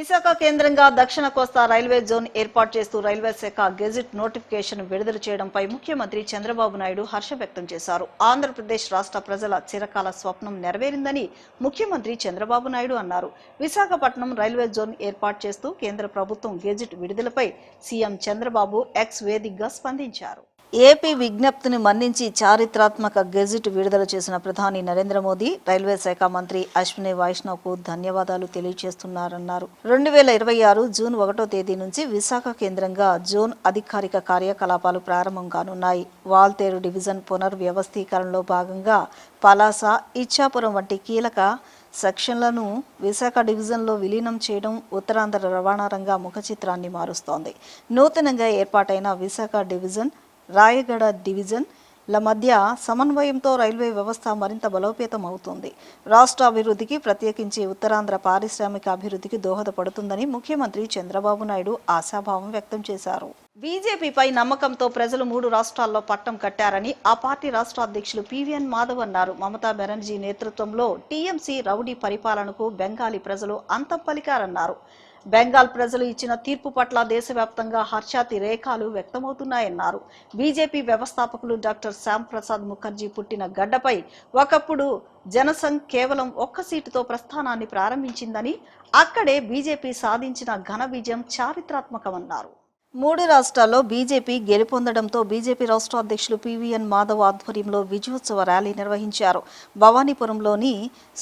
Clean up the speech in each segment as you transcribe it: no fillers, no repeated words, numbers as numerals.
విశాఖ కేంద్రంగా దక్షిణ కోస్తా railway zone ఏర్పాటు చేస్తూ రైల్వే శాఖ గెజిట్ నోటిఫికేషన్ విడుదల చేయడంపై ముఖ్యమంత్రి చంద్రబాబు నాయుడు హర్షం వ్యక్తం చేశారు. ఆంధ్రప్రదేశ్ రాష్ట్ర ప్రజల చిరకాల స్వప్నం నెరవేరిందని ముఖ్యమంత్రి చంద్రబాబు నాయుడు అన్నారు. విశాఖపట్నం రైల్వే జోన్ ఏర్పాటు చేస్తూ కేంద్ర ప్రభుత్వం గెజిట్ విడుదలపై సీఎం చంద్రబాబు ఎక్స్ వేదికగా స్పందించారు. ఏపీ విజ్ఞప్తిని మన్నించి చారిత్రాత్మక గెజిట్ విడుదల చేసిన ప్రధాని నరేంద్ర మోదీ రైల్వే శాఖ మంత్రి అశ్విని వైష్ణవ్కు ధన్యవాదాలు తెలియజేస్తున్నారన్నారు. 2026 జూన్ 1వ తేదీ నుంచి విశాఖ కేంద్రంగా జోన్ అధికారిక కార్యకలాపాలు ప్రారంభం కానున్నాయి. వాల్తేరు డివిజన్ పునర్వ్యవస్థీకరణలో భాగంగా పలాస, ఇచ్చాపురం వంటి కీలక సెక్షన్లను విశాఖ డివిజన్లో విలీనం చేయడం ఉత్తరాంధ్ర రవాణా రంగ ముఖ చిత్రాన్ని మారుస్తోంది. నూతనంగా ఏర్పాటైన విశాఖ డివిజన్, రాయగడ డివిజన్ ల మధ్య సమన్వయంతో రైల్వే వ్యవస్థ మరింత బలోపేతం అవుతుంది. రాష్ట్ర అభివృద్ధికి, ప్రత్యేకించి ఉత్తరాంధ్ర పారిశ్రామిక అభివృద్ధికి దోహదపడుతుందని ముఖ్యమంత్రి చంద్రబాబు నాయుడు ఆశాభావం వ్యక్తం చేశారు. బీజేపీపై నమ్మకంతో ప్రజలు 3 రాష్ట్రాల్లో పట్టం కట్టారని ఆ పార్టీ రాష్ట్ర అధ్యక్షులు పివిఎన్ మాధవ్ అన్నారు. మమతా బెనర్జీ నేతృత్వంలో టీఎంసీ రౌడీ పరిపాలనకు బెంగాలీ ప్రజలు అంతం పలికారన్నారు. బెంగాల్ ప్రజలు ఇచ్చిన తీర్పు పట్ల దేశవ్యాప్తంగా హర్షాతి రేఖాలు వ్యక్తమవుతున్నాయన్నారు. బీజేపీ వ్యవస్థాపకులు డాక్టర్ శ్యామ్ ప్రసాద్ ముఖర్జీ పుట్టిన గడ్డపై ఒకప్పుడు జనసంఘ్ కేవలం 1 సీటుతో ప్రస్థానాన్ని ప్రారంభించిందని, అక్కడే బీజేపీ సాధించిన ఘన విజయం చారిత్రాత్మకమన్నారు. 3 రాష్ట్రాల్లో బీజేపీ గెలుపొందడంతో బీజేపీ రాష్ట్ర అధ్యక్షులు పివిఎన్ మాధవ్ ఆధ్వర్యంలో విజయోత్సవ ర్యాలీ నిర్వహించారు. భవానీపురంలోని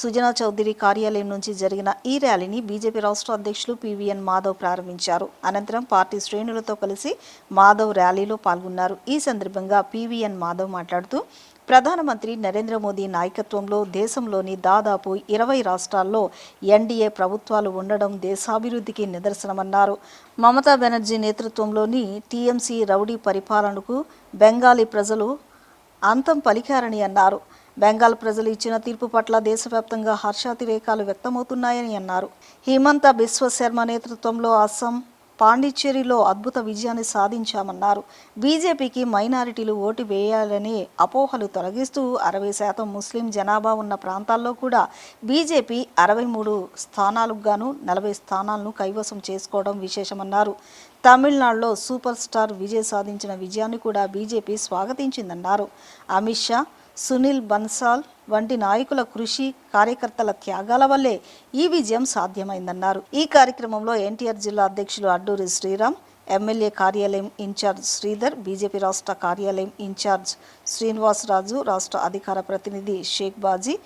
సుజనా చౌదరి కార్యాలయం నుంచి జరిగిన ఈ ర్యాలీని బీజేపీ రాష్ట్ర అధ్యక్షులు పివిఎన్ మాధవ్ ప్రారంభించారు. అనంతరం పార్టీ శ్రేణులతో కలిసి మాధవ్ ర్యాలీలో పాల్గొన్నారు. ఈ సందర్భంగా పివిఎన్ మాధవ్ మాట్లాడుతూ, ప్రధానమంత్రి నరేంద్ర మోదీ నాయకత్వంలో దేశంలోని దాదాపు 20 రాష్ట్రాల్లో ఎన్డీఏ ప్రభుత్వాలు ఉండడం దేశాభివృద్ధికి నిదర్శనమన్నారు. మమతా బెనర్జీ నేతృత్వంలోని టీఎంసీ రౌడీ పరిపాలనకు బెంగాలీ ప్రజలు అంతం పలికారని అన్నారు. బెంగాల్ ప్రజలు ఇచ్చిన తీర్పు పట్ల దేశవ్యాప్తంగా హర్షాతిరేకాలు వ్యక్తమవుతున్నాయని అన్నారు. హిమంత బిశ్వ శర్మ నేతృత్వంలో అస్సాం, పాండిచ్చేరిలో అద్భుత విజయాన్ని సాధించామన్నారు. బీజేపీకి మైనారిటీలు ఓటు వేయాలనే అపోహలు తొలగిస్తూ 60% ముస్లిం జనాభా ఉన్న ప్రాంతాల్లో కూడా బీజేపీ 63 స్థానాలకు గాను 40 స్థానాలను కైవసం చేసుకోవడం విశేషమన్నారు. తమిళనాడులో సూపర్ స్టార్ విజయ్ సాధించిన విజయాన్ని కూడా బీజేపీ స్వాగతించిందన్నారు. అమిత్ షా, సునీల్ బన్సాల్ వంటి నాయకుల కృషి, కార్యకర్తల త్యాగాల వల్లే ఈ విజయం సాధ్యమైందన్నారు. ఈ కార్యక్రమంలో ఎన్టీఆర్ జిల్లా అధ్యక్షులు అడ్డూరి శ్రీరామ్, ఎమ్మెల్యే కార్యాలయం ఇన్ఛార్జ్ శ్రీధర్, బీజేపీ రాష్ట్ర కార్యాలయం ఇన్ఛార్జ్ శ్రీనివాసరాజు, రాష్ట్ర అధికార ప్రతినిధి షేక్ బాజీ,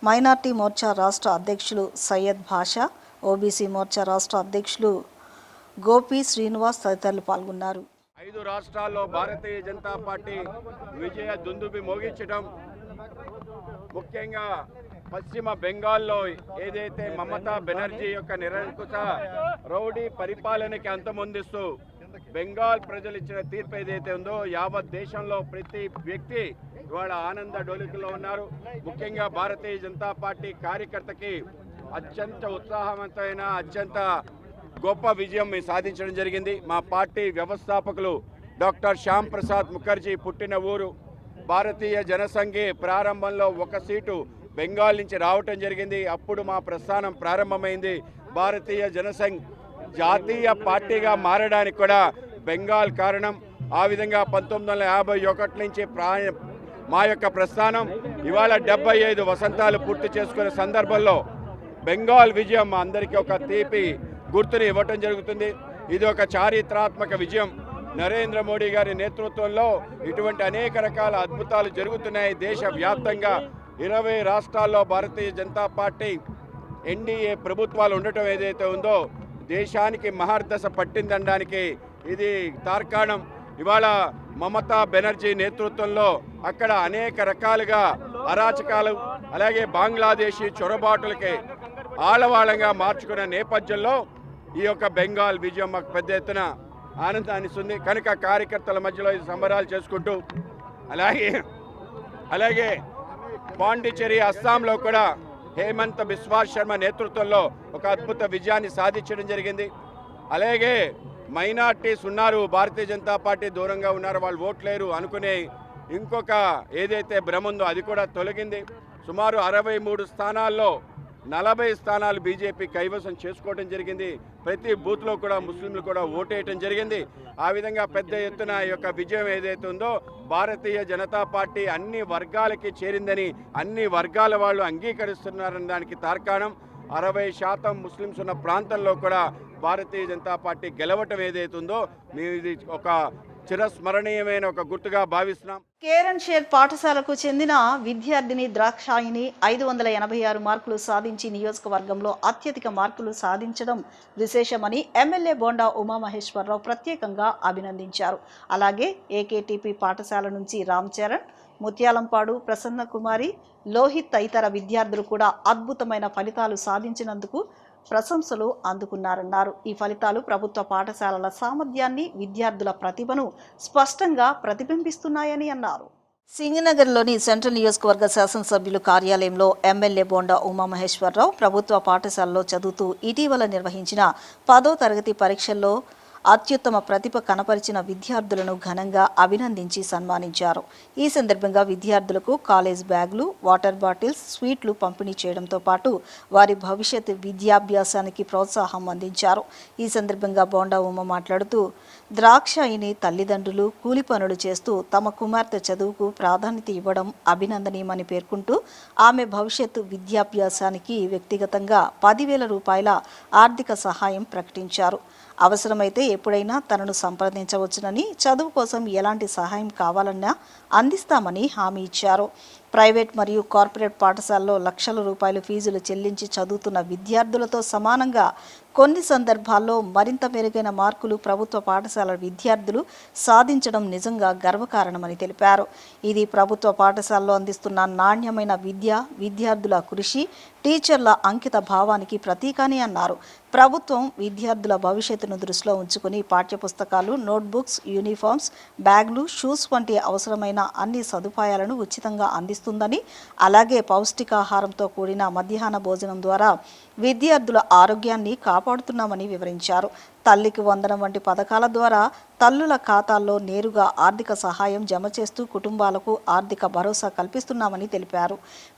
మైనార్టీ మోర్చా రాష్ట్ర అధ్యక్షులు సయ్యద్ భాషా, ఓబీసీ మోర్చా రాష్ట్ర అధ్యక్షులు గోపి శ్రీనివాస్ తదితరులు పాల్గొన్నారు. 5 రాష్ట్రాల్లో భారతీయ జనతా పార్టీ విజయ దుందుబి మోగించడం, ముఖ్యంగా పశ్చిమ బెంగాల్లో ఏదైతే మమతా బెనర్జీ యొక్క నిరంకుశ రౌడీ పరిపాలనకి అంతమొందిస్తూ బెంగాల్ ప్రజలు ఇచ్చిన తీర్పు ఏదైతే ఉందో యావత్ దేశంలో ప్రతి వ్యక్తి ఇవాళ ఆనంద డోలికలో ఉన్నారు. ముఖ్యంగా భారతీయ జనతా పార్టీ కార్యకర్తకి అత్యంత ఉత్సాహవంతమైన, అత్యంత గొప్ప విజయం మేము సాధించడం జరిగింది. మా పార్టీ వ్యవస్థాపకులు డాక్టర్ శ్యామ్ ప్రసాద్ ముఖర్జీ పుట్టిన ఊరు. భారతీయ జనసంఘి ప్రారంభంలో 1 సీటు బెంగాల్ నుంచి రావటం జరిగింది. అప్పుడు మా ప్రస్థానం ప్రారంభమైంది. భారతీయ జనసంఘ్ జాతీయ పార్టీగా మారడానికి కూడా బెంగాల్ కారణం. ఆ విధంగా 1951 నుంచి మా యొక్క ప్రస్థానం ఇవాళ 75 వసంతాలు పూర్తి చేసుకునే సందర్భంలో బెంగాల్ విజయం మా అందరికీ ఒక తీపి గుర్తుని ఇవ్వటం జరుగుతుంది. ఇది ఒక చారిత్రాత్మక విజయం. నరేంద్ర మోడీ గారి నేతృత్వంలో ఇటువంటి అనేక రకాల అద్భుతాలు జరుగుతున్నాయి. దేశవ్యాప్తంగా 20 రాష్ట్రాల్లో భారతీయ జనతా పార్టీ ఎన్డీఏ ప్రభుత్వాలు ఉండటం ఏదైతే ఉందో దేశానికి మహర్దశ పట్టిందనడానికి ఇది తార్కాణం. ఇవాళ మమతా బెనర్జీ నేతృత్వంలో అక్కడ అనేక రకాలుగా అరాచకాలు, అలాగే బంగ్లాదేశీ చొరబాటులకి ఆలవాళంగా మార్చుకున్న నేపథ్యంలో ఈ యొక్క బెంగాల్ విజయం మాకు పెద్ద ఎత్తున ఆనందాన్ని ఇస్తుంది. కనుక కార్యకర్తల మధ్యలో ఈ సంబరాలు చేసుకుంటూ అలాగే పాండిచ్చేరి, అస్సాంలో కూడా హేమంత్ బిశ్వ శర్మ నేతృత్వంలో ఒక అద్భుత విజయాన్ని సాధించడం జరిగింది. అలాగే మైనార్టీస్ ఉన్నారు, భారతీయ జనతా పార్టీ దూరంగా ఉన్నారు, వాళ్ళు ఓట్లేరు అనుకునే ఇంకొక ఏదైతే భ్రమ ఉందో అది కూడా తొలగింది. సుమారు 63 స్థానాల్లో 40 స్థానాలు బీజేపీ కైవసం చేసుకోవడం జరిగింది. ప్రతి బూత్లో కూడా ముస్లింలు కూడా ఓటేయటం జరిగింది. ఆ విధంగా పెద్ద ఎత్తున ఈ యొక్క విజయం ఏదైతే ఉందో భారతీయ జనతా పార్టీ అన్ని వర్గాలకి చేరిందని అన్ని వర్గాల వాళ్ళు అంగీకరిస్తున్నారని దానికి తార్కాణం 60% ముస్లిమ్స్ ఉన్న ప్రాంతంలో కూడా భారతీయ జనతా పార్టీ గెలవటం ఏదైతే ఉందో మేము ఇది ఒక చిరస్మరణీయమైన ఒక గుర్తుగా భావిస్తున్నాం. కేరన్ షేర్ పాఠశాలకు చెందిన విద్యార్థిని ద్రాక్షాయిని 586 మార్కులు సాధించి నియోజకవర్గంలో అత్యధిక మార్కులు సాధించడం విశేషమని ఎమ్మెల్యే బోండా ఉమామహేశ్వరరావు ప్రత్యేకంగా అభినందించారు. అలాగే ఏకేటీపీ పాఠశాల నుంచి రామ్ చరణ్, ముత్యాలంపాడు ప్రసన్న కుమారి, లోహిత్ తదితర విద్యార్థులు కూడా అద్భుతమైన ఫలితాలు సాధించినందుకు ప్రశంసలు అందుకున్నారన్నారు. ఈ ఫలితాలు ప్రభుత్వ పాఠశాలల సామర్థ్యాన్ని, విద్యార్థుల ప్రతిభను స్పష్టంగా ప్రతిబింబిస్తున్నాయని అన్నారు. సింగనగర్లోని సెంట్రల్ నియోజకవర్గ శాసనసభ్యులు కార్యాలయంలో ఎమ్మెల్యే బోండా ఉమామహేశ్వరరావు ప్రభుత్వ పాఠశాలలో చదువుతూ ఇటీవల నిర్వహించిన 10వ తరగతి పరీక్షల్లో అత్యుత్తమ ప్రతిభ కనపరిచిన విద్యార్థులను ఘనంగా అభినందించి సన్మానించారు. ఈ సందర్భంగా విద్యార్థులకు కాలేజ్ బ్యాగులు, వాటర్ బాటిల్స్, స్వీట్లు పంపిణీ చేయడంతో పాటు వారి భవిష్యత్ విద్యాభ్యాసానికి ప్రోత్సాహం అందించారు. ఈ సందర్భంగా బోండా ఉమ మాట్లాడుతూ ద్రాక్షాయిని తల్లిదండ్రులు కూలి పనులు చేస్తూ తమ కుమార్తె చదువుకు ప్రాధాన్యత ఇవ్వడం అభినందనీయమని పేర్కొంటూ ఆమె భవిష్యత్తు విద్యాభ్యాసానికి వ్యక్తిగతంగా 10,000 రూపాయల ఆర్థిక సహాయం ప్రకటించారు. అవసరమైతే ఎప్పుడైనా తనను సంప్రదించవచ్చునని, చదువు కోసం ఎలాంటి సహాయం కావాలన్నా అందిస్తామని హామీ ఇచ్చారు. ప్రైవేట్ మరియు కార్పొరేట్ పాఠశాలలో లక్షల రూపాయలు ఫీజులు చెల్లించి చదువుతున్న విద్యార్థులతో సమానంగా కొన్ని సందర్భాల్లో మరింత మెరుగైన మార్కులు ప్రభుత్వ పాఠశాల విద్యార్థులు సాధించడం నిజంగా గర్వకారణమని తెలిపారు. ఇది ప్రభుత్వ పాఠశాలలో అందిస్తున్న నాణ్యమైన విద్య, విద్యార్థుల కృషి, టీచర్ల అంకిత భావానికి ప్రతీకని అన్నారు. ప్రభుత్వం విద్యార్థుల భవిష్యత్తును దృష్టిలో ఉంచుకుని పాఠ్యపుస్తకాలు, నోట్బుక్స్, యూనిఫామ్స్, బ్యాగులు, షూస్ వంటి అవసరమైన అన్ని సదుపాయాలను ఉచితంగా అందిస్తుందని, అలాగే పౌష్టికాహారంతో కూడిన మధ్యాహ్న భోజనం ద్వారా విద్యార్థుల ఆరోగ్యాన్ని కాపాడుతున్నామని వివరించారు. తల్లికి వందనం వంటి పథకాల ద్వారా తల్లుల ఖాతాల్లో నేరుగా ఆర్థిక సహాయం జమ చేస్తూ కుటుంబాలకు ఆర్థిక భరోసా కల్పిస్తున్నామని తెలిపారు.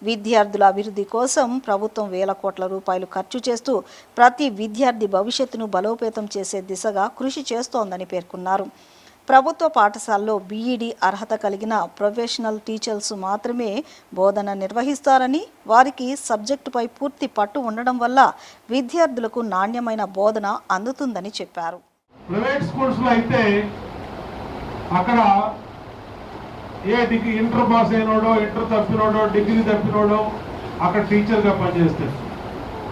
విద్యార్థుల అభివృద్ధి కోసం ప్రభుత్వం వేల కోట్ల రూపాయలు ఖర్చు చేస్తూ ప్రతి విద్యార్థి భవిష్యత్తును బలోపేతం చేసే దిశగా కృషి చేస్తోందని పేర్కొన్నారు. ప్రభుత్వ పాఠశాలలో బీఈడీ అర్హత కలిగిన ప్రొఫెషనల్ టీచర్స్ మాత్రమే బోధన నిర్వహిస్తారని, వారికి సబ్జెక్టుపై పూర్తి పట్టు ఉండడం వల్ల విద్యార్థులకు నాణ్యమైన బోధన అందుతుందని చెప్పారు. ప్రైవేట్ స్కూల్స్లో అయితే అక్కడ డిగ్రీ ఇంటర్ పాస్ అయినోడో, ఇంటర్ తప్పినోడో, డిగ్రీ తప్పినోడో అక్కడ టీచర్గా పనిచేస్తాడు.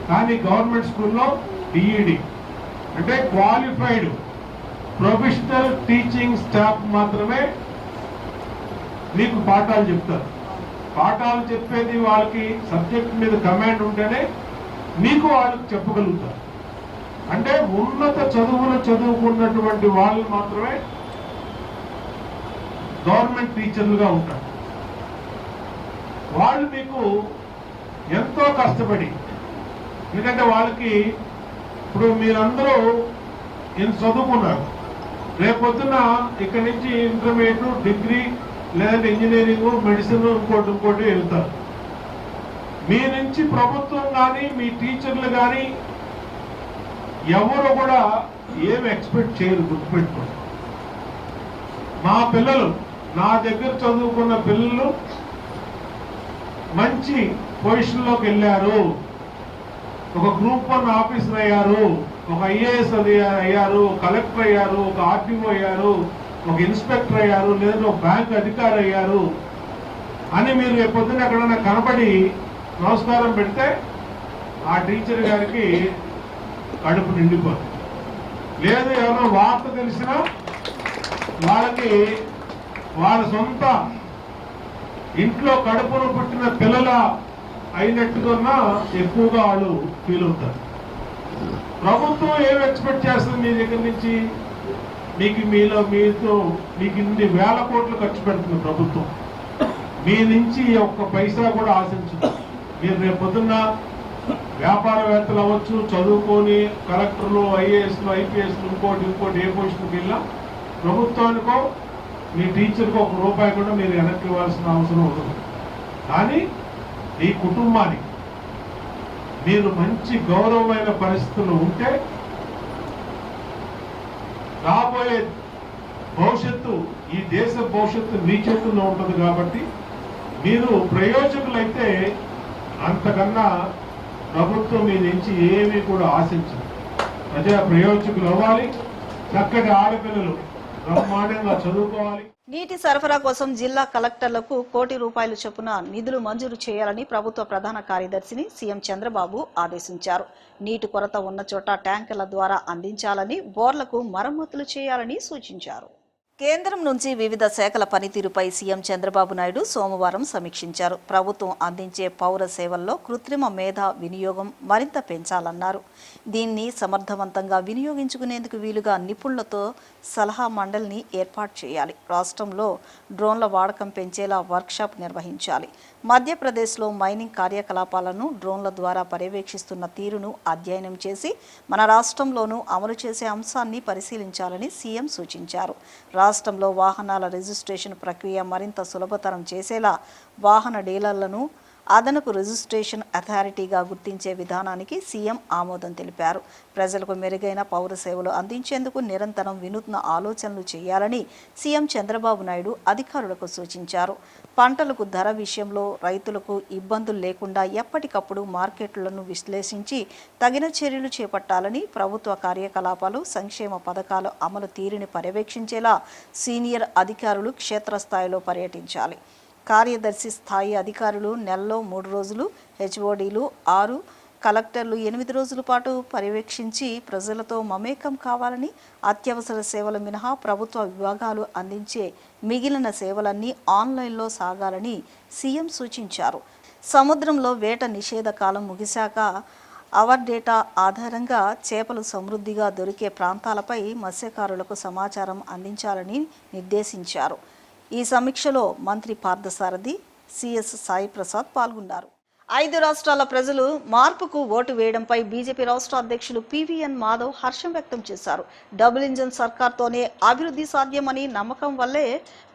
కానీ గవర్నమెంట్ స్కూల్లో బీఈడీ అంటే క్వాలిఫైడ్ ప్రొఫెషనల్ టీచింగ్ స్టాఫ్ మాత్రమే మీకు పాఠాలు చెప్తారు. పాఠాలు చెప్పేది వాళ్ళకి సబ్జెక్ట్ మీద కమాండ్ ఉంటేనే మీకు వాళ్ళకి చెప్పగలుగుతారు. అంటే ఉన్నత చదువులు చదువుకున్నటువంటి వాళ్ళు మాత్రమే గవర్నమెంట్ టీచర్లుగా ఉంటారు. వాళ్ళు మీకు ఎంతో కష్టపడి, ఎందుకంటే వాళ్ళకి ఇప్పుడు మీరందరూ ఎంత చదువుకున్నారు, రేపొద్దున ఇక్కడి నుంచి ఇంటర్మీడియట్, డిగ్రీ లేదంటే ఇంజనీరింగ్, మెడిసిన్, ఇంకోటి వెళ్తారు. మీ నుంచి ప్రభుత్వం కానీ మీ టీచర్లు కానీ ఎవరు కూడా ఏమి ఎక్స్పెక్ట్ చేయరు. గుర్తుపెట్టుకోండి, మా పిల్లలు, నా దగ్గర చదువుకున్న పిల్లలు మంచి పొజిషన్లోకి వెళ్ళారు. ఒక గ్రూప్ 1 ఆఫీసర్ అయ్యారు, ఒక ఐఏఎస్ అయ్యారు, కలెక్టర్ అయ్యారు, ఒక ఆర్టీఓ అయ్యారు, ఒక ఇన్స్పెక్టర్ అయ్యారు, లేదా ఒక బ్యాంక్ అధికారి అయ్యారు అని మీరు రేపొద్దున ఎక్కడైనా కనపడి నమస్కారం పెడితే ఆ టీచర్ గారికి కడుపు నిండిపోతుంది. లేదు ఎవరో వార్త తెలిసినా వాళ్ళకి వాళ్ళ సొంత ఇంట్లో కడుపును పుట్టిన పిల్లల అయినట్టుగా ఎక్కువగా వాళ్ళు ఫీల్ అవుతారు. ప్రభుత్వం ఏం ఎక్స్పెక్ట్ చేస్తుంది మీ దగ్గర నుంచి? మీకు ఇన్ని వేల కోట్లు ఖర్చు పెడుతుంది ప్రభుత్వం. మీ నుంచి ఒక్క పైసా కూడా ఆశించదు. మీరు రేపు పొద్దున్న వ్యాపారవేత్తలు అవ్వచ్చు, చదువుకొని కలెక్టర్లు, ఐఏఎస్లు, ఐపీఎస్లు, ఇంకోటి ఏ పొజిషన్కి వెళ్ళినా ప్రభుత్వానికో మీ టీచర్కో ₹1 కూడా మీరు వెనక్కి ఇవ్వాల్సిన అవసరం ఉండదు. కానీ ఈ కుటుంబానికి మీరు మంచి గౌరవమైన పరిస్థితులు ఉంటే రాబోయే భవిష్యత్తు, ఈ దేశ భవిష్యత్తు మీ చేతుల్లో ఉంటుంది. కాబట్టి మీరు ప్రయోజకులైతే అంతకన్నా ప్రభుత్వం మీ నుంచి ఏమీ కూడా ఆశించదు. ప్రజా ప్రయోజకులు అవ్వాలి, చక్కటి ఆడపిల్లలు బ్రహ్మాండంగా చదువుకోవాలి. నీటి సరఫరా కోసం జిల్లా కలెక్టర్లకు ₹1 కోటి చొప్పున నిధులు మంజూరు చేయాలని ప్రభుత్వ ప్రధాన కార్యదర్శిని సీఎం చంద్రబాబు ఆదేశించారు. నీటి కొరత ఉన్న చోట ట్యాంకర్ల ద్వారా అందించాలని, బోర్లకు మరమ్మతులు చేయాలని సూచించారు. కేంద్రం నుంచి వివిధ శాఖల పనితీరుపై సీఎం చంద్రబాబు నాయుడు సోమవారం సమీక్షించారు. ప్రభుత్వం అందించే పౌర సేవల్లో కృత్రిమ మేధ వినియోగం మరింత పెంచాలన్నారు. దీన్ని సమర్థవంతంగా వినియోగించుకునేందుకు వీలుగా నిపుణులతో సలహా మండలిని ఏర్పాటు చేయాలి. రాష్ట్రంలో డ్రోన్ల వాడకం పెంచేలా వర్క్షాప్ నిర్వహించాలి. మధ్యప్రదేశ్లో మైనింగ్ కార్యకలాపాలను డ్రోన్ల ద్వారా పర్యవేక్షిస్తున్న తీరును అధ్యయనం చేసి మన రాష్ట్రంలోనూ అమలు చేసే అంశాన్ని పరిశీలించాలని సీఎం సూచించారు. రాష్ట్రంలో వాహనాల రిజిస్ట్రేషన్ ప్రక్రియ మరింత సులభతరం చేసేలా వాహన డీలర్లను అదనపు రిజిస్ట్రేషన్ అథారిటీగా గుర్తించే విధానానికి సీఎం ఆమోదం తెలిపారు. ప్రజలకు మెరుగైన పౌర సేవలు అందించేందుకు నిరంతరం వినూత్న ఆలోచనలు చేయాలని సీఎం చంద్రబాబు నాయుడు అధికారులకు సూచించారు. పంటలకు ధర విషయంలో రైతులకు ఇబ్బందులు లేకుండా ఎప్పటికప్పుడు మార్కెట్లను విశ్లేషించి తగిన చర్యలు చేపట్టాలని, ప్రభుత్వ కార్యకలాపాలు, సంక్షేమ పథకాల అమలు తీరుని పర్యవేక్షించేలా సీనియర్ అధికారులు క్షేత్రస్థాయిలో పర్యటించాలి. కార్యదర్శి స్థాయి అధికారులు నెలలో 3 రోజులు, హెచ్ఓడీలు 6, కలెక్టర్లు 8 రోజుల పాటు పర్యవేక్షించి ప్రజలతో మమేకం కావాలని, అత్యవసర సేవల మినహా ప్రభుత్వ విభాగాలు అందించే మిగిలిన సేవలన్నీ ఆన్లైన్లో సాగాలని సీఎం సూచించారు. సముద్రంలో వేట నిషేధ కాలం ముగిశాక అవర్ డేటా ఆధారంగా చేపలు సమృద్ధిగా దొరికే ప్రాంతాలపై మత్స్యకారులకు సమాచారం అందించాలని నిర్దేశించారు. ఈ సమీక్షలో మంత్రి పార్థసారథి, సిఎస్ సాయి ప్రసాద్ పాల్గొన్నారు. 5 రాష్ట్రాల ప్రజలు మార్పుకు ఓటు వేయడంపై బీజేపీ రాష్ట్ర అధ్యక్షులు పివిఎన్ మాధవ్ హర్షం వ్యక్తం చేశారు. డబుల్ ఇంజన్ సర్కార్తోనే అభివృద్ధి సాధ్యమని నమ్మకం వల్లే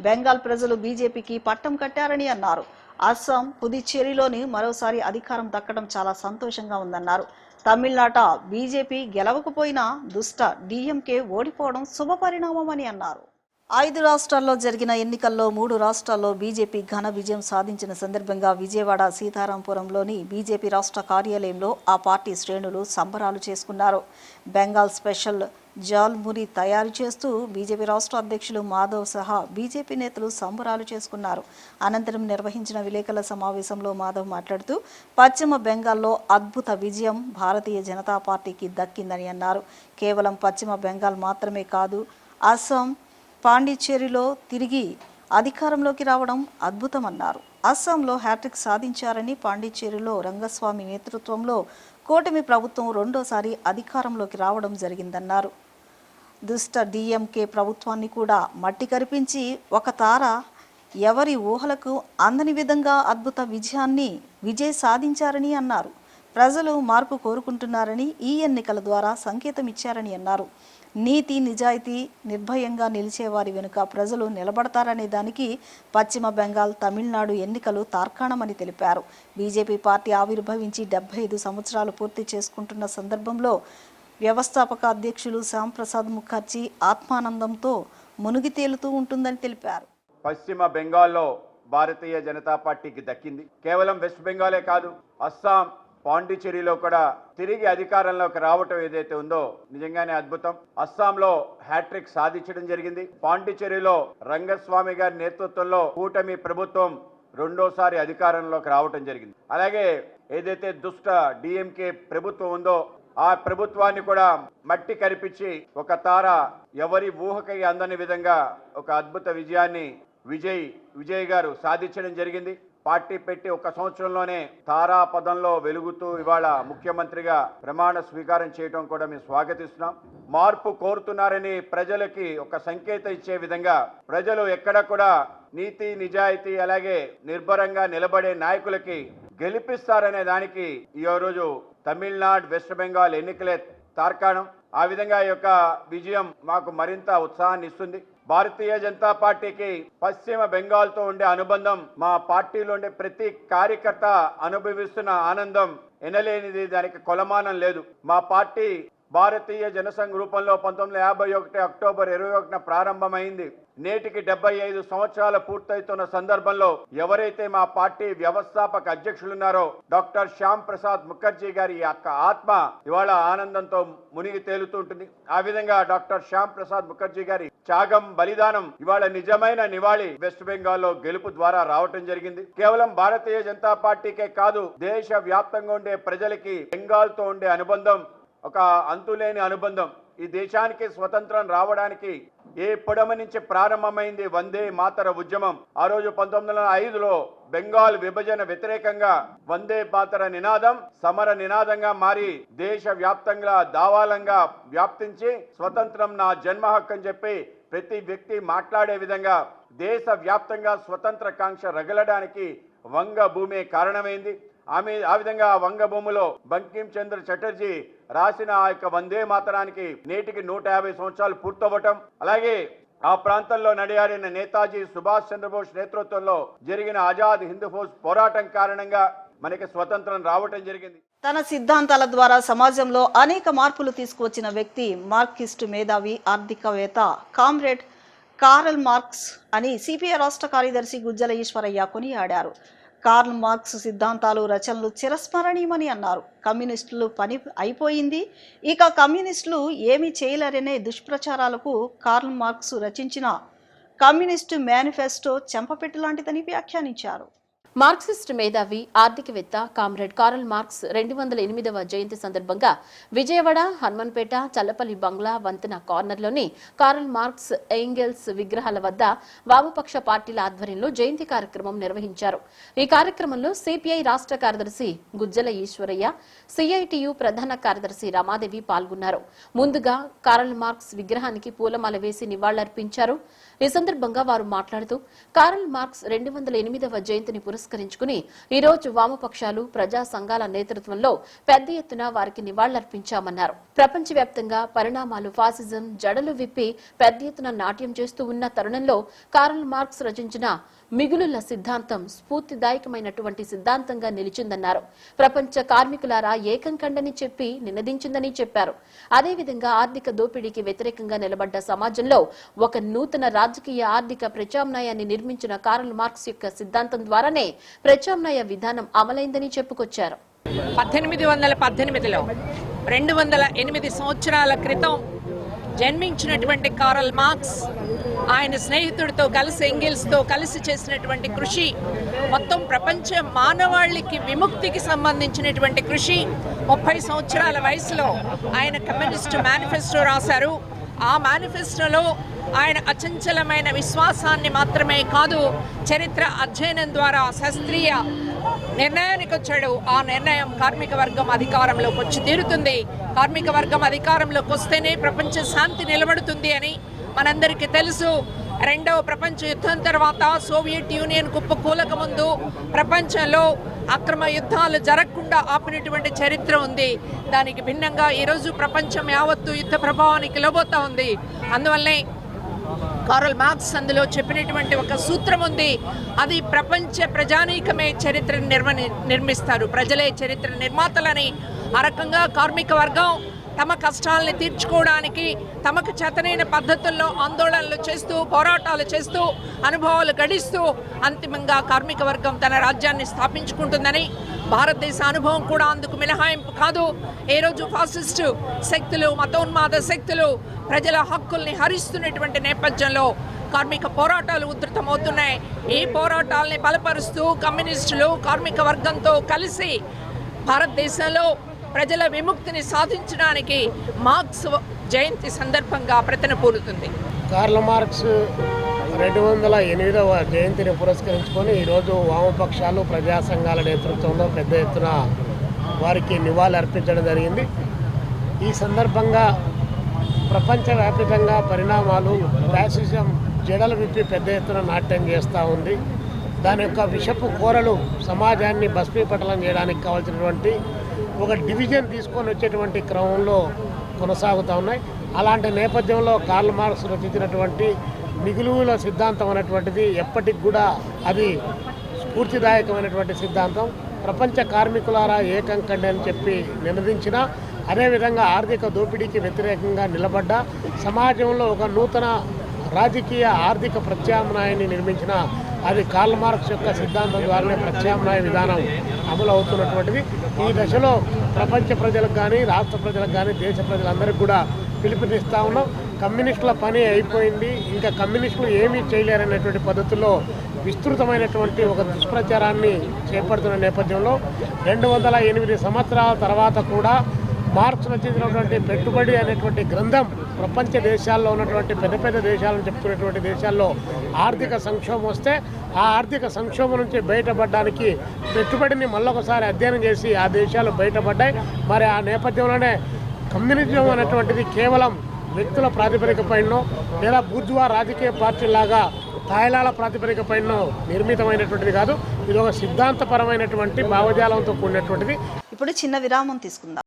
బెంగాల్ ప్రజలు బీజేపీకి పట్టం కట్టారని అన్నారు. అస్సాం, పుదుచ్చేరిలోని మరోసారి అధికారం దక్కడం చాలా సంతోషంగా ఉందన్నారు. తమిళనాట బీజేపీ గెలవకపోయినా దుష్ట డీఎంకే ఓడిపోవడం శుభపరిణామమని అన్నారు. 5 రాష్ట్రాల్లో జరిగిన ఎన్నికల్లో 3 రాష్ట్రాల్లో బీజేపీ ఘన విజయం సాధించిన సందర్భంగా విజయవాడ సీతారాంపురంలోని బీజేపీ రాష్ట్ర కార్యాలయంలో ఆ పార్టీ శ్రేణులు సంబరాలు చేసుకున్నారు. బెంగాల్ స్పెషల్ జాల్మురి తయారు చేస్తూ బీజేపీ రాష్ట్ర అధ్యక్షులు మాధవ్ సహా బీజేపీ నేతలు సంబరాలు చేసుకున్నారు. అనంతరం నిర్వహించిన విలేకరుల సమావేశంలో మాధవ్ మాట్లాడుతూ పశ్చిమ బెంగాల్లో అద్భుత విజయం భారతీయ జనతా పార్టీకి దక్కిందని అన్నారు. కేవలం పశ్చిమ బెంగాల్ మాత్రమే కాదు, అస్సాం, పాండిచ్చేరిలో తిరిగి అధికారంలోకి రావడం అద్భుతమన్నారు. అస్సాంలో హ్యాట్రిక్ సాధించారని, పాండిచ్చేరిలో రంగస్వామి నేతృత్వంలో కూటమి ప్రభుత్వం రెండోసారి అధికారంలోకి రావడం జరిగిందన్నారు. దుష్ట డీఎంకే ప్రభుత్వాన్ని కూడా మట్టి కరిపించి ఒక తార ఎవరి ఊహలకు అందని విధంగా అద్భుత విజయ్ సాధించారని అన్నారు. ప్రజలు మార్పు కోరుకుంటున్నారని, ఈ ఎన్నికల ద్వారా సంకేతం ఇచ్చారని అన్నారు. నీతి, నిజాయితీ, నిర్భయంగా నిలిచేవారి వెనుక ప్రజలు నిలబడతారనే దానికి పశ్చిమ బెంగాల్, తమిళనాడు ఎన్నికలు తార్కాణమని తెలిపారు. బీజేపీ పార్టీ ఆవిర్భవించి 75 సంవత్సరాలు పూర్తి చేసుకుంటున్న సందర్భంలో వ్యవస్థాపక అధ్యక్షులు శ్యామ్ ప్రసాద్ ముఖర్జీ ఆత్మానందంతో మునిగి తేలుతూ ఉంటుందని తెలిపారు. పశ్చిమ బెంగాల్లో భారతీయ జనతా పార్టీకి దక్కింది. కేవలం వెస్ట్ బెంగాలే కాదు, అస్సాం, పాండిచ్చేరిలో కూడా తిరిగి అధికారంలోకి రావటం ఏదైతే ఉందో నిజంగానే అద్భుతం. అస్సాంలో హ్యాట్రిక్ సాధించడం జరిగింది. పాండిచ్చేరిలో రంగస్వామి గారి నేతృత్వంలో కూటమి ప్రభుత్వం రెండోసారి అధికారంలోకి రావటం జరిగింది. అలాగే ఏదైతే దుష్ట డిఎంకే ప్రభుత్వం ఉందో ఆ ప్రభుత్వాన్ని కూడా మట్టి కరిపించి ఒక తార ఎవరి ఊహకై అందని విధంగా ఒక అద్భుత విజయాన్ని విజయ్ గారు సాధించడం జరిగింది. పార్టీ పెట్టి 1 సంవత్సరంలోనే తారాపదంలో వెలుగుతూ ఇవాళ ముఖ్యమంత్రిగా ప్రమాణ స్వీకారం చేయడం కూడా మేము స్వాగతిస్తున్నాం. మార్పు కోరుతున్నారని ప్రజలకి ఒక సంకేతం ఇచ్చే విధంగా ప్రజలు ఎక్కడ కూడా నీతి, నిజాయితీ, అలాగే నిర్భరంగా నిలబడే నాయకులకి గెలిపిస్తారనే దానికి ఈ రోజు తమిళనాడు, వెస్ట్ బెంగాల్ ఎన్నికలే తార్కాణం. ఆ విధంగా ఈ యొక్క విజయం మాకు మరింత ఉత్సాహాన్ని ఇస్తుంది. భారతీయ జనతా పార్టీకి పశ్చిమ బెంగాల్తో ఉండే అనుబంధం, మా పార్టీలో ఉండే ప్రతి కార్యకర్త అనుభవిస్తున్న ఆనందం ఎనలేనిది, దానికి కొలమానం లేదు. మా పార్టీ భారతీయ జనసంఘ్ రూపంలో 1951 అక్టోబర్ 21న ప్రారంభమైంది. నేటికి 75 సంవత్సరాలు పూర్తవుతున్న సందర్భంలో ఎవరైతే మా పార్టీ వ్యవస్థాపక అధ్యక్షులున్నారో డాక్టర్ శ్యామ్ ప్రసాద్ ముఖర్జీ గారి యొక్క ఆత్మ ఇవాళ ఆనందంతో మునిగి తేలుతుంటుంది. ఆ విధంగా డాక్టర్ శ్యామ్ ప్రసాద్ ముఖర్జీ గారి త్యాగం, బలిదానం ఇవాళ నిజమైన నివాళి వెస్ట్ బెంగాల్లో గెలుపు ద్వారా రావటం జరిగింది. కేవలం భారతీయ జనతా పార్టీకే కాదు, దేశ వ్యాప్తంగా ఉండే ప్రజలకి బెంగాల్తో ఉండే అనుబంధం ఒక అంతులేని అనుబంధం. ఈ దేశానికి స్వతంత్రం రావడానికి ఎప్పటి నుంచి ప్రారంభమైంది వందే మాతర ఉద్యమం. ఆ రోజు 1905లో బెంగాల్ విభజన వ్యతిరేకంగా వందే మాతర నినాదం సమర నినాదంగా మారి దేశ వ్యాప్తంగా దావాలంగా వ్యాప్తించి స్వతంత్రం నా జన్మ హక్కు అని చెప్పి ప్రతి వ్యక్తి మాట్లాడే విధంగా దేశ వ్యాప్తంగా స్వతంత్ర కాంక్ష రగలడానికి వంగ భూమి కారణమైంది. ఆ విధంగా వంగభూమిలో బంకిం చంద్ర చటర్జీ రాసిన ఆ యొక్క వందే మాతరానికి నేటికి 150 సంవత్సరాలు పూర్తవటం, అలాగే ఆ ప్రాంతంలో నడియాడిన నేతాజీ సుభాష్ చంద్రబోస్ నేతృత్వంలో జరిగిన ఆజాద్ హింద్ ఫౌజ్ పోరాటం కారణంగా మనకి స్వతంత్రం రావటం జరిగింది. తన సిద్ధాంతాల ద్వారా సమాజంలో అనేక మార్పులు తీసుకువచ్చిన వ్యక్తి మార్క్సిస్టు మేధావి, ఆర్థికవేత్త కామ్రేడ్ కార్ల్ మార్క్స్ అని సిపిఐ రాష్ట్ర కార్యదర్శి గుజ్జల ఈశ్వరయ్య కొనియాడారు. కార్ల్ మార్క్స్ సిద్ధాంతాలు, రచనలు చిరస్మరణీయమని అన్నారు. కమ్యూనిస్టులు పని అయిపోయింది, ఇక కమ్యూనిస్టులు ఏమీ చేయలేరనే దుష్ప్రచారాలకు కార్ల్ మార్క్స్ రచించిన కమ్యూనిస్టు మేనిఫెస్టో చెంపపెట్టు లాంటిదని వ్యాఖ్యానించారు. మార్క్సిస్ట్ మేధావి, ఆర్థికవేత్త కామ్రేడ్ కార్ల్ మార్క్స్ 208వ జయంతి సందర్భంగా విజయవాడ, హనుమన్పేట, చల్లపల్లి బంగ్లా, వంతెన కార్నర్లోని కార్ల్ మార్క్స్, ఎంగెల్స్ విగ్రహాల వద్ద వామపక్ష పార్టీల ఆధ్వర్యంలో జయంతి కార్యక్రమం నిర్వహించారు. ఈ కార్యక్రమంలో సిపిఐ రాష్ట్ర కార్యదర్శి గుజ్జల ఈశ్వరయ్య, సిఐటియు ప్రధాన కార్యదర్శి రమాదేవి పాల్గొన్నారు. ముందుగా కార్ల్ మార్క్స్ విగ్రహానికి పూలమాల వేసి నివాళులర్పించారు. ఈ సందర్భంగా వారు మాట్లాడుతూ కార్ల్ మార్క్స్ 208వ జయంతిని పురస్కరించుకుని ఈ రోజు వామపక్షాలు, ప్రజా సంఘాల నేతృత్వంలో పెద్ద ఎత్తున వారికి నివాళులర్పించామన్నారు. ప్రపంచవ్యాప్తంగా పరిణామాలు ఫాసిజం జడలు విప్పి పెద్ద ఎత్తున నాట్యం చేస్తూ ఉన్న తరుణంలో కార్ల్ మార్క్స్ రచించిన మిగులుల సిద్ధాంతం స్ఫూర్తిదాయకమైనటువంటి సిద్ధాంతంగా నిలిచిందన్నారు. ప్రపంచ కార్మికులారా ఏకం కండని చెప్పి నినదించిందని చెప్పారు. అదేవిధంగా ఆర్థిక దోపిడీకి వ్యతిరేకంగా నిలబడ్డ సమాజంలో ఒక నూతన రాజకీయ ఆర్థిక ప్రత్యామ్నాయాన్ని నిర్మించిన కార్ల్ మార్క్స్ యొక్క సిద్ధాంతం ద్వారానే ప్రత్యామ్నాయ విధానం అమలైందని చెప్పుకొచ్చారు. 1818లో 208 సంవత్సరాల క్రితం జన్మించినటువంటి కార్ల్ మార్క్స్ ఆయన స్నేహితుడితో కలిసి ఎంగెల్స్తో కలిసి చేసినటువంటి కృషి, మొత్తం ప్రపంచ మానవాళికి విముక్తికి సంబంధించినటువంటి కృషి. 30 సంవత్సరాల వయసులో ఆయన కమ్యూనిస్టు మేనిఫెస్టో రాశారు. ఆ మేనిఫెస్టోలో ఆయన అచంచలమైన విశ్వాసాన్ని మాత్రమే కాదు, చరిత్ర అధ్యయనం ద్వారా శాస్త్రీయ నిర్ణయానికి వచ్చాడు. ఆ నిర్ణయం కార్మిక వర్గం అధికారంలోకి వచ్చి తీరుతుంది, కార్మిక వర్గం అధికారంలోకి వస్తేనే ప్రపంచ శాంతి నిలబడుతుంది అని మనందరికీ తెలుసు. రెండవ ప్రపంచ యుద్ధం తర్వాత సోవియట్ యూనియన్ కుప్పకూలక ముందు ప్రపంచంలో అక్రమ యుద్ధాలు జరగకుండా ఆపినటువంటి చరిత్ర ఉంది. దానికి భిన్నంగా ఈరోజు ప్రపంచం యావత్తు యుద్ధ ప్రభావానికి లోబోతా ఉంది. అందువల్లనే కార్ల్ మార్క్స్ అందులో చెప్పినటువంటి ఒక సూత్రం ఉంది. అది ప్రపంచ ప్రజానీకమే చరిత్రను నిర్మిస్తారు, ప్రజలే చరిత్ర నిర్మాతలని. ఆ రకంగా కార్మిక వర్గం తమ కష్టాలని తీర్చుకోవడానికి తమకు చేతనైన పద్ధతుల్లో ఆందోళనలు చేస్తూ, పోరాటాలు చేస్తూ, అనుభవాలు గడిస్తూ అంతిమంగా కార్మిక వర్గం తన రాజ్యాన్ని స్థాపించుకుంటుందని, భారతదేశ అనుభవం కూడా అందుకు మినహాయింపు కాదు. ఏ రోజు ఫాసిస్టు శక్తులు, మతోన్మాద శక్తులు ప్రజల హక్కుల్ని హరిస్తున్నటువంటి నేపథ్యంలో కార్మిక పోరాటాలు ఉధృతమవుతున్నాయి. ఈ పోరాటాలని బలపరుస్తూ కమ్యూనిస్టులు కార్మిక వర్గంతో కలిసి భారతదేశంలో ప్రజల విముక్తిని సాధించడానికి మార్క్స్ జయంతి సందర్భంగా ప్రతినపూరుతుంది. కార్ల్ మార్క్స్ 208వ జయంతిని పురస్కరించుకొని ఈరోజు వామపక్షాలు, ప్రజా సంఘాల నేతృత్వంలో పెద్ద ఎత్తున వారికి నివాళులు అర్పించడం జరిగింది. ఈ సందర్భంగా ప్రపంచవ్యాప్తంగా పరిణామాలు ఫ్యాసిజం జడలు విప్పి పెద్ద ఎత్తున నాట్యం చేస్తూ ఉంది. దాని యొక్క విషపు కోరలు సమాజాన్ని భస్మీపటలం చేయడానికి కావాల్సినటువంటి ఒక డివిజన్ తీసుకొని వచ్చేటువంటి క్రమంలో కొనసాగుతూ ఉన్నాయి. అలాంటి నేపథ్యంలో కార్ల్ మార్క్స్ రచించినటువంటి మిగులుల సిద్ధాంతం అనేటువంటిది ఎప్పటికి కూడా అది స్ఫూర్తిదాయకమైనటువంటి సిద్ధాంతం. ప్రపంచ కార్మికులారా ఏకం కండి అని చెప్పి నినదించిన, అదేవిధంగా ఆర్థిక దోపిడీకి వ్యతిరేకంగా నిలబడ్డ, సమాజంలో ఒక నూతన రాజకీయ ఆర్థిక ప్రత్యామ్నాయాన్ని నిర్మించిన, అది కార్ల్ మార్క్స్ యొక్క సిద్ధాంతం ద్వారానే ప్రత్యామ్నాయ విధానం అమలు అవుతున్నటువంటిది. ఈ దశలో ప్రపంచ ప్రజలకు కానీ, రాష్ట్ర ప్రజలకు కానీ, దేశ ప్రజలందరికీ కూడా పిలుపునిస్తూ ఉన్నాం. కమ్యూనిస్టుల పని అయిపోయింది, ఇంకా కమ్యూనిస్టులు ఏమీ చేయలేరనేటువంటి పద్ధతుల్లో విస్తృతమైనటువంటి ఒక దుష్ప్రచారాన్ని చేపడుతున్న నేపథ్యంలో 208 సంవత్సరాల తర్వాత కూడా మార్క్స్ రచించినటువంటి పెట్టుబడి అనేటువంటి గ్రంథం ప్రపంచ దేశాల్లో ఉన్నటువంటి పెద్ద పెద్ద దేశాలను చెప్తున్నటువంటి దేశాల్లో ఆర్థిక సంక్షోభం వస్తే ఆ ఆర్థిక సంక్షోభం నుంచి బయటపడడానికి పెట్టుబడిని మళ్ళొకసారి అధ్యయనం చేసి ఆ దేశాలు బయటపడ్డాయి. మరి ఆ నేపథ్యంలోనే కమ్యూనిజం అనేటువంటిది కేవలం వ్యక్తుల ప్రాతిపదికపైనో లేదా బూర్జువా రాజకీయ పార్టీలాగా తాయిలాల ప్రాతిపదికపైనో నిర్మితమైనటువంటిది కాదు. ఇది ఒక సిద్ధాంతపరమైనటువంటి భావజాలంతో కూడినటువంటిది. ఇప్పుడు చిన్న విరామం తీసుకుందాం.